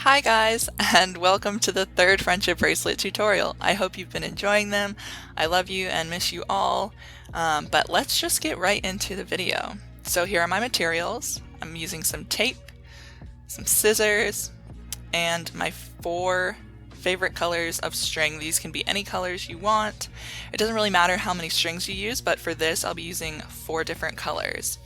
Hi guys, and welcome to the third friendship bracelet tutorial. I hope you've been enjoying them. I love you and miss you all, but let's just get right into the video. So here are my materials. I'm using some tape, some scissors, and my 4 favorite colors of string. These can be any colors you want. It doesn't really matter how many strings you use, but for this I'll be using 4 different colors.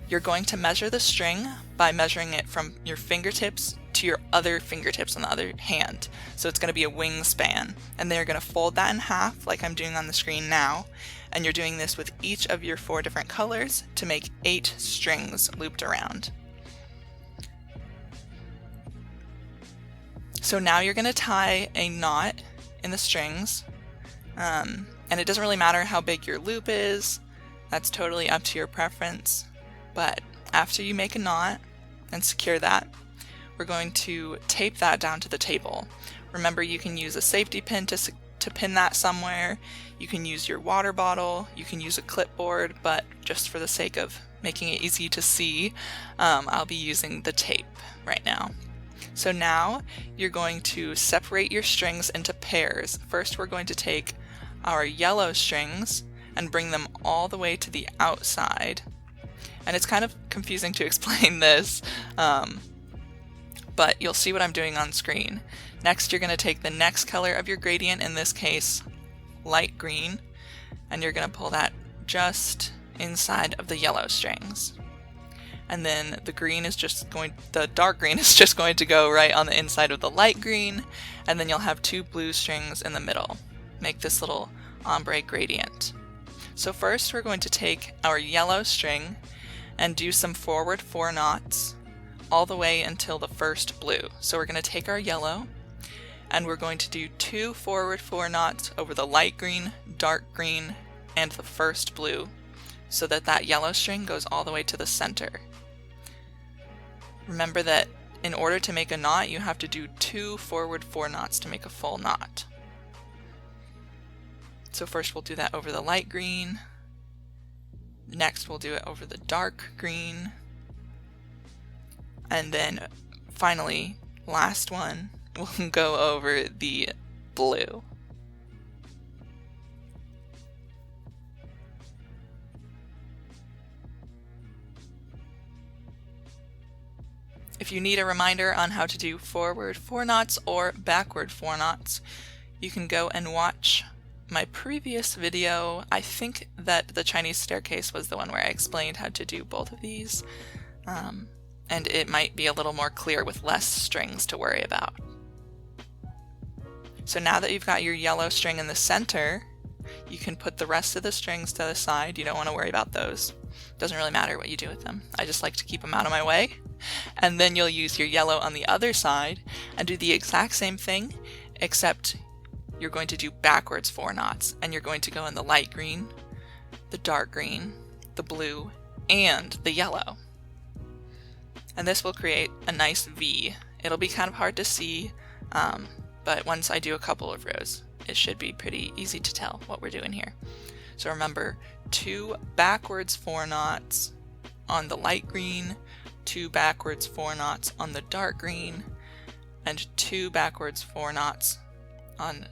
You're going to measure the string by measuring it from your fingertips to your other fingertips on the other hand. So it's going to be a wingspan, and then you're going to fold that in half like I'm doing on the screen now, and you're doing this with each of your 4 different colors to make 8 strings looped around. So now you're going to tie a knot in the strings, and it doesn't really matter how big your loop is. That's totally up to your preference. But after you make a knot and secure that, we're going to tape that down to the table. Remember, you can use a safety pin to pin that somewhere. You can use your water bottle, you can use a clipboard, but just for the sake of making it easy to see, I'll be using the tape right now. So now you're going to separate your strings into pairs. First, we're going to take our yellow strings and bring them all the way to the outside. And it's kind of confusing to explain this, but you'll see what I'm doing on screen. Next, you're going to take the next color of your gradient, in this case light green, and you're going to pull that just inside of the yellow strings. And then the dark green is just going to go right on the inside of the light green, and then you'll have 2 blue strings in the middle. Make this little ombre gradient. So first we're going to take our yellow string and do some forward 4 knots all the way until the first blue. So we're going to take our yellow and we're going to do 2 forward 4 knots over the light green, dark green, and the first blue, so that yellow string goes all the way to the center. Remember that in order to make a knot, you have to do 2 forward 4 knots to make a full knot. So first we'll do that over the light green. Next we'll do it over the dark green. And then finally, last one, we'll go over the blue. If you need a reminder on how to do forward 4 knots or backward 4 knots, you can go and watch my previous video. I think that the Chinese staircase was the one where I explained how to do both of these, and it might be a little more clear with less strings to worry about. So now that you've got your yellow string in the center, you can put the rest of the strings to the side. You don't want to worry about those. Doesn't really matter what you do with them. I just like to keep them out of my way. And then you'll use your yellow on the other side and do the exact same thing, except you're going to do backwards 4 knots, and you're going to go in the light green, the dark green, the blue, and the yellow. And this will create a nice V. It'll be kind of hard to see, but once I do a couple of rows, it should be pretty easy to tell what we're doing here. So remember, 2 backwards 4 knots on the light green, 2 backwards 4 knots on the dark green, and 2 backwards 4 knots on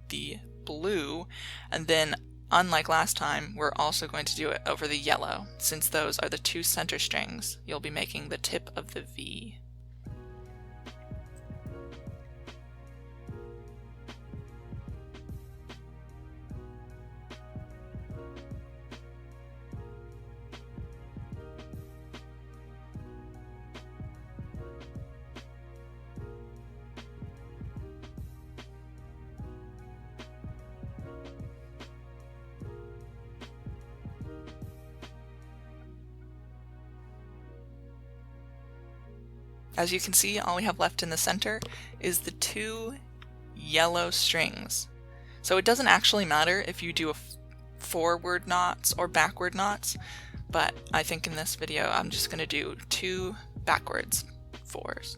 the blue, and then unlike last time, we're also going to do it over the yellow, since those are the 2 center strings. You'll be making the tip of the V. As you can see, all we have left in the center is the 2 yellow strings. So it doesn't actually matter if you do forward knots or backward knots, but I think in this video I'm just going to do 2 backwards 4s.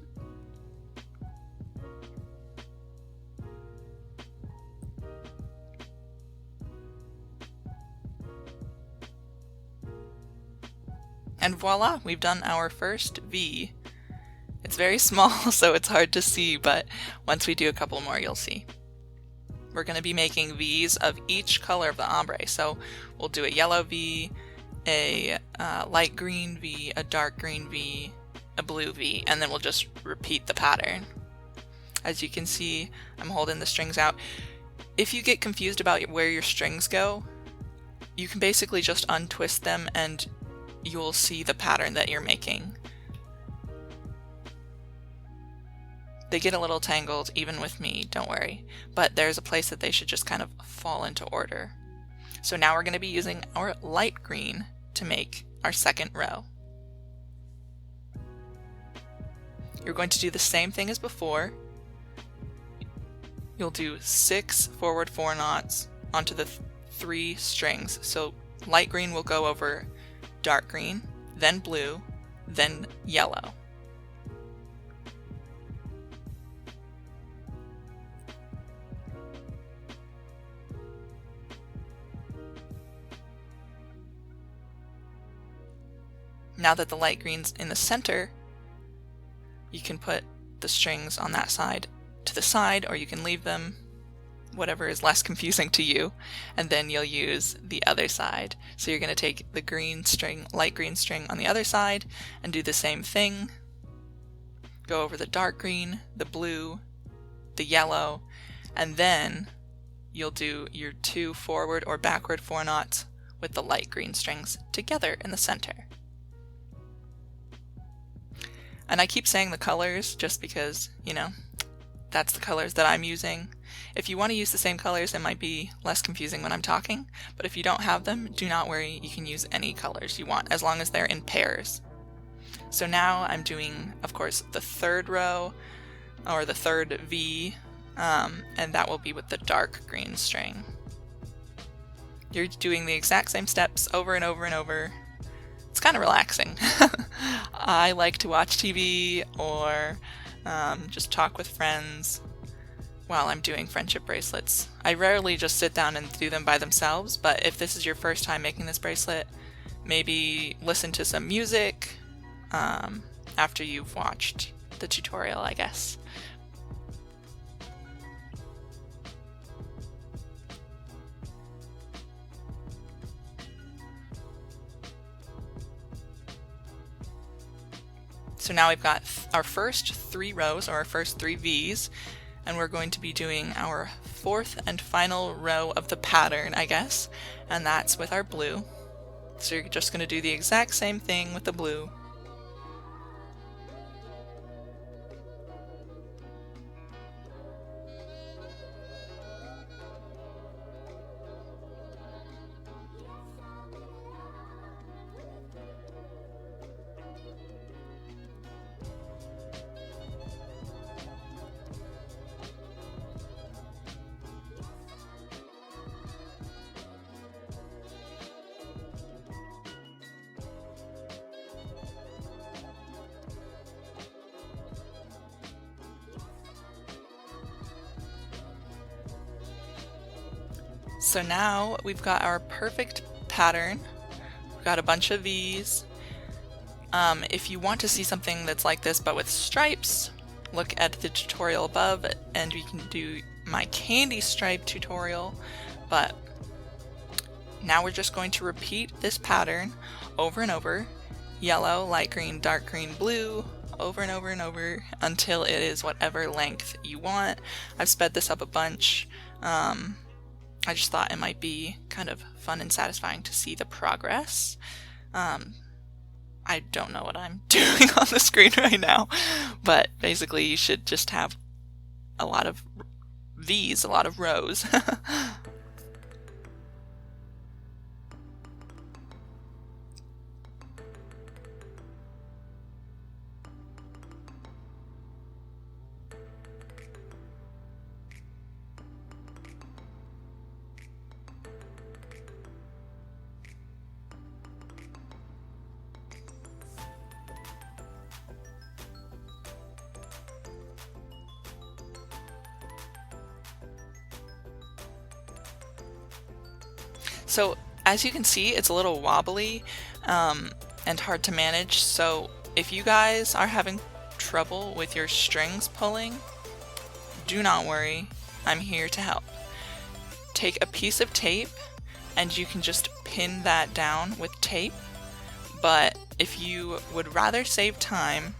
And voila, we've done our first V. It's very small, so it's hard to see, but once we do a couple more, you'll see. We're going to be making V's of each color of the ombre. So we'll do a yellow V, a light green V, a dark green V, a blue V, and then we'll just repeat the pattern. As you can see, I'm holding the strings out. If you get confused about where your strings go, you can basically just untwist them and you'll see the pattern that you're making. They get a little tangled even with me, don't worry, but there's a place that they should just kind of fall into order. So now we're going to be using our light green to make our second row. You're going to do the same thing as before. You'll do 6 forward 4 knots onto the 3 strings. So light green will go over dark green, then blue, then yellow. Now that the light green's in the center, you can put the strings on that side to the side, or you can leave them, whatever is less confusing to you, and then you'll use the other side. So you're going to take the green string, light green string on the other side, and do the same thing. Go over the dark green, the blue, the yellow, and then you'll do your 2 forward or backward 4 knots with the light green strings together in the center. And I keep saying the colors just because, you know, that's the colors that I'm using. If you want to use the same colors, it might be less confusing when I'm talking, but if you don't have them, do not worry, you can use any colors you want as long as they're in pairs. So now I'm doing, of course, the third row, or the third V, and that will be with the dark green string. You're doing the exact same steps over and over and over. It's kind of relaxing. I like to watch TV or just talk with friends while I'm doing friendship bracelets. I rarely just sit down and do them by themselves, but if this is your first time making this bracelet, maybe listen to some music after you've watched the tutorial, I guess. So now we've got our first 3 rows, or our first 3 V's, and we're going to be doing our 4th and final row of the pattern, I guess, and that's with our blue. So you're just going to do the exact same thing with the blue. So now we've got our perfect pattern. We've got a bunch of V's. If you want to see something that's like this but with stripes, look at the tutorial above and we can do my candy stripe tutorial. But now we're just going to repeat this pattern over and over. Yellow, light green, dark green, blue, over and over and over until it is whatever length you want. I've sped this up a bunch. I just thought it might be kind of fun and satisfying to see the progress. I don't know what I'm doing on the screen right now, but basically you should just have a lot of V's, a lot of rows. So as you can see, it's a little wobbly and hard to manage. So if you guys are having trouble with your strings pulling, do not worry, I'm here to help. Take a piece of tape and you can just pin that down with tape, but if you would rather save time,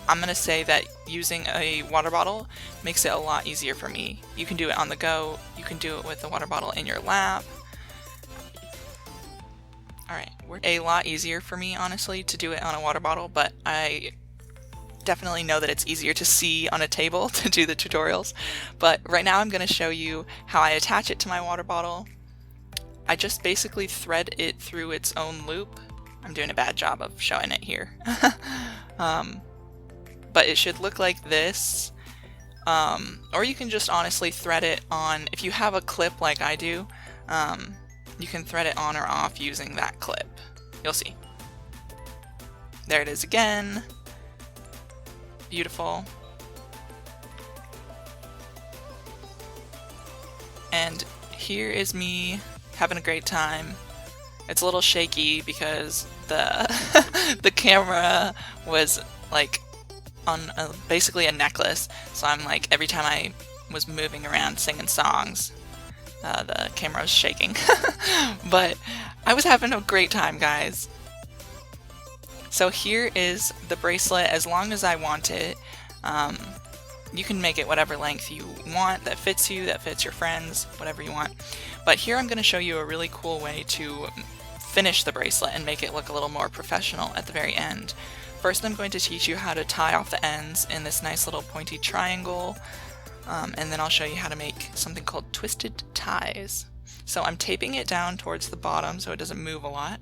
I'm going to say that using a water bottle makes it a lot easier for me. You can do it on the go, you can do it with the water bottle in your lap. Alright, a lot easier for me, honestly, to do it on a water bottle, but I definitely know that it's easier to see on a table to do the tutorials. But right now I'm going to show you how I attach it to my water bottle. I just basically thread it through its own loop. I'm doing a bad job of showing it here. But it should look like this. Or you can just honestly thread it on, if you have a clip like I do, you can thread it on or off using that clip. You'll see. There it is again. Beautiful. And here is me having a great time. It's a little shaky because the camera was like on basically a necklace, so I'm like, every time I was moving around singing songs, the camera was shaking. But I was having a great time, guys. So here is the bracelet as long as I want it. You can make it whatever length you want that fits you, that fits your friends, whatever you want. But here I'm going to show you a really cool way to finish the bracelet and make it look a little more professional at the very end. First, I'm going to teach you how to tie off the ends in this nice little pointy triangle, and then I'll show you how to make something called twisted ties. So I'm taping it down towards the bottom so it doesn't move a lot,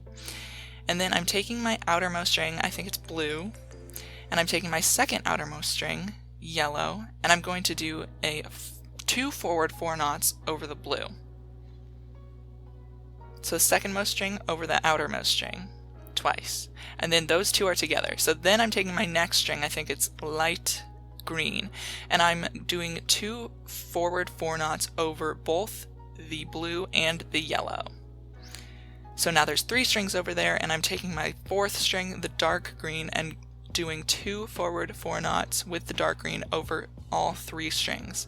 and then I'm taking my outermost string, I think it's blue, and I'm taking my second outermost string, yellow, and I'm going to do two forward 4 knots over the blue. So secondmost string over the outermost string, twice. And then those two are together. So then I'm taking my next string, I think it's light green, and I'm doing 2 forward 4 knots over both the blue and the yellow. So now there's 3 strings over there, and I'm taking my 4th string, the dark green, and doing 2 forward 4 knots with the dark green over all 3 strings.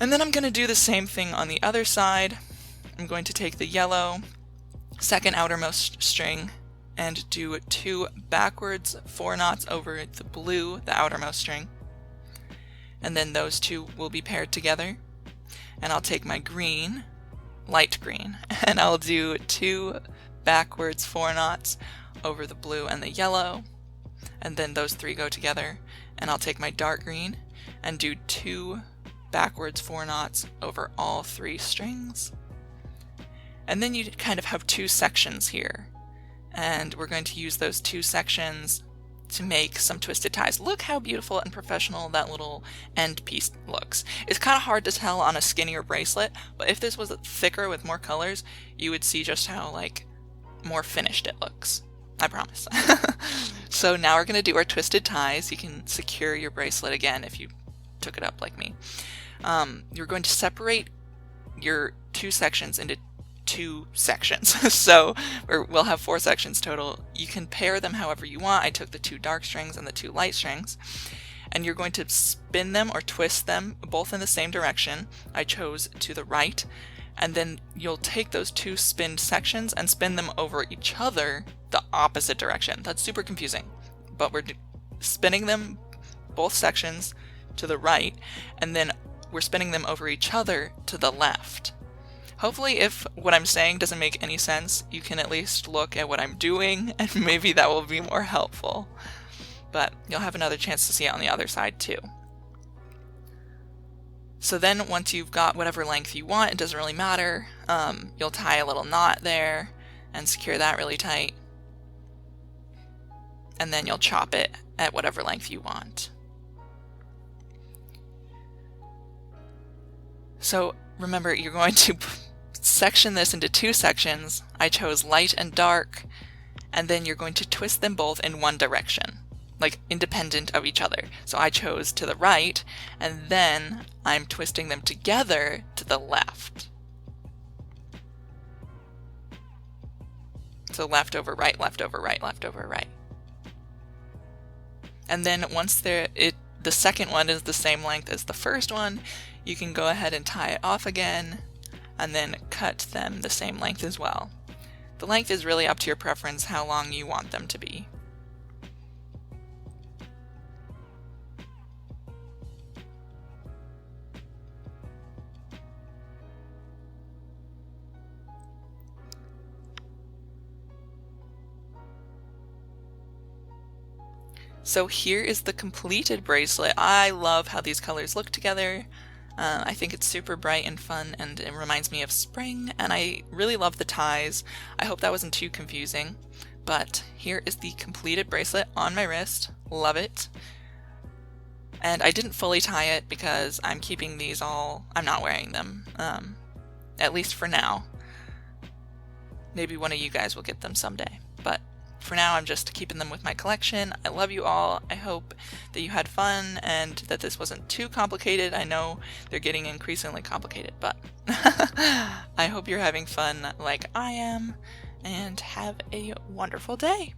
And then I'm going to do the same thing on the other side. I'm going to take the yellow, second outermost string, and do 2 backwards 4 knots over the blue, the outermost string. And then those two will be paired together. And I'll take my green, light green, and I'll do 2 backwards 4 knots over the blue and the yellow. And then those 3 go together. And I'll take my dark green and do 2 backwards 4 knots over all 3 strings. And then you kind of have 2 sections here. And we're going to use those 2 sections to make some twisted ties. Look how beautiful and professional that little end piece looks. It's kind of hard to tell on a skinnier bracelet, but if this was thicker with more colors, you would see just how like more finished it looks. I promise. So now we're going to do our twisted ties. You can secure your bracelet again if you took it up like me. You're going to separate your 2 sections into 2 sections. So we'll have 4 sections total. You can pair them however you want. I took the 2 dark strings and the 2 light strings, and you're going to spin them or twist them both in the same direction. I chose to the right, and then you'll take those 2 spinned sections and spin them over each other the opposite direction. That's super confusing, but we're spinning them both sections to the right, and then we're spinning them over each other to the left. Hopefully, if what I'm saying doesn't make any sense, you can at least look at what I'm doing, and maybe that will be more helpful. But you'll have another chance to see it on the other side too. So then once you've got whatever length you want, it doesn't really matter, you'll tie a little knot there and secure that really tight. And then you'll chop it at whatever length you want. So remember, you're going to section this into 2 sections. I chose light and dark, and then you're going to twist them both in one direction, like independent of each other. So I chose to the right, and then I'm twisting them together to the left. So left over right, left over right, left over right. And then once the second one is the same length as the first one, you can go ahead and tie it off again and then cut them the same length as well. The length is really up to your preference, how long you want them to be. So here is the completed bracelet. I love how these colors look together. I think it's super bright and fun, and it reminds me of spring, and I really love the ties. I hope that wasn't too confusing, but here is the completed bracelet on my wrist. Love it. And I didn't fully tie it because I'm keeping these all, I'm not wearing them, at least for now. Maybe one of you guys will get them someday, but for now, I'm just keeping them with my collection. I love you all. I hope that you had fun and that this wasn't too complicated. I know they're getting increasingly complicated, but I hope you're having fun like I am, and have a wonderful day.